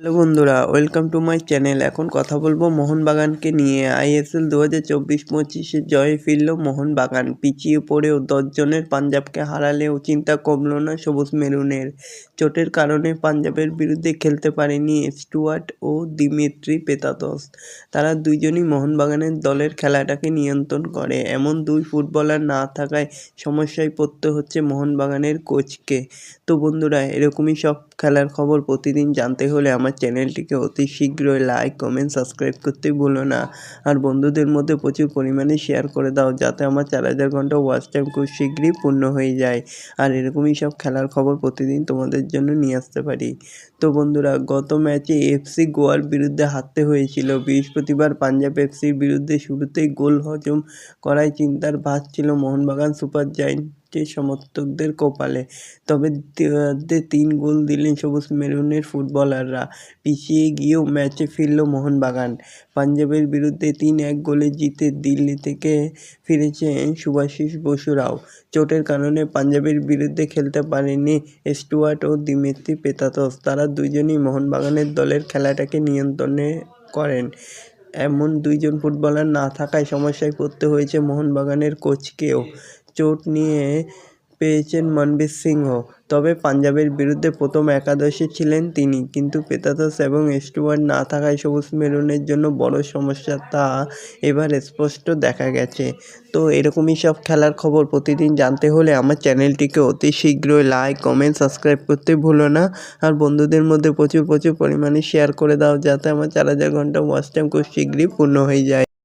Hello বন্ধুরা, welcome to my channel. এখন কথা বলবো মোহনবাগানকে নিয়ে। আইএসএল 2024-25-এ জয়ে ফিরল মোহনবাগান। পিছিয়ে পড়েও 10 জনের পাঞ্জাবকে হারালেও চিন্তা কমল না সবুজ মেরুনের। চোটের কারণে পাঞ্জাবের বিরুদ্ধে খেলতে পারেনি স্টুয়ার্ট ও দিমিত্রি পেতাতস। তারা দুইজনই মোহনবাগানের দলের খেলাটাকে নিয়ন্ত্রণ করে। এমন দুই ফুটবলার না থাকায় সমস্যায় পড়তে হচ্ছে মোহনবাগানের কোচকে। তো বন্ধুরা, এরকমই সব খেলার খবর প্রতিদিন জানতে হলে আমার চ্যানেলটিকে অতি শীঘ্রই লাইক, কমেন্ট, সাবস্ক্রাইব করতে ভুলো না। আর বন্ধুদের মধ্যে প্রচুর পরিমাণে শেয়ার করে দাও, যাতে আমার 4000 ঘন্টা ওয়াচ টাইম খুব শীঘ্রই পূর্ণ হয়ে যায়। আর এরকমই সব খেলার খবর প্রতিদিন তোমাদের জন্য নিয়ে আসতে পারি। তো বন্ধুরা, গত ম্যাচে এফসি গোয়ার বিরুদ্ধে হারতে হয়েছিল। বৃহস্পতিবার পাঞ্জাব এফসির বিরুদ্ধে শুরুতেই গোল হজম করায় চিন্তার ভাঁজ ছিল মোহনবাগান সুপার জায়েন্টের সমর্থকদের কপালে। তবে 3 গোল দিলেন সবুজ মেরুনের ফুটবলাররা। পিছিয়ে গিয়েও ম্যাচে ফিরল মোহনবাগান। পাঞ্জাবের বিরুদ্ধে 3-1 গোলে জিতে দিল্লি থেকে ফিরেছেন শুভাশিস বসুরাও। চোটের কারণে পাঞ্জাবের বিরুদ্ধে খেলতে পারেনি স্টুয়ার্ট ও দিমিত্রি পেতাতস। তারা দুজনই মোহনবাগানের দলের খেলাটাকে নিয়ন্ত্রণে করেন। এমন দুইজন ফুটবলার না থাকায় সমস্যায় পড়তে হয়েছে মোহনবাগানের কোচকেও। চোট নিয়ে পেয়েছেন মনবীর সিংহ। তবে পাঞ্জাবের বিরুদ্ধে প্রথম একাদশে ছিলেন তিনি। কিন্তু পেতাতস এবং স্টুয়ার্ট না থাকায় সবুজ মেরুনের জন্য বড় সমস্যা, তা এবার স্পষ্ট দেখা গেছে। তো এরকমই সব খেলার খবর প্রতিদিন জানতে হলে আমার চ্যানেলটিকে অতি শীঘ্রই লাইক, কমেন্ট, সাবস্ক্রাইব করতে ভুলো না। আর বন্ধুদের মধ্যে প্রচুর পরিমাণে শেয়ার করে দাও, যাতে আমার 4000 ঘন্টা ওয়াচ টাইম খুব শীঘ্রই পূর্ণ হয়ে যায়।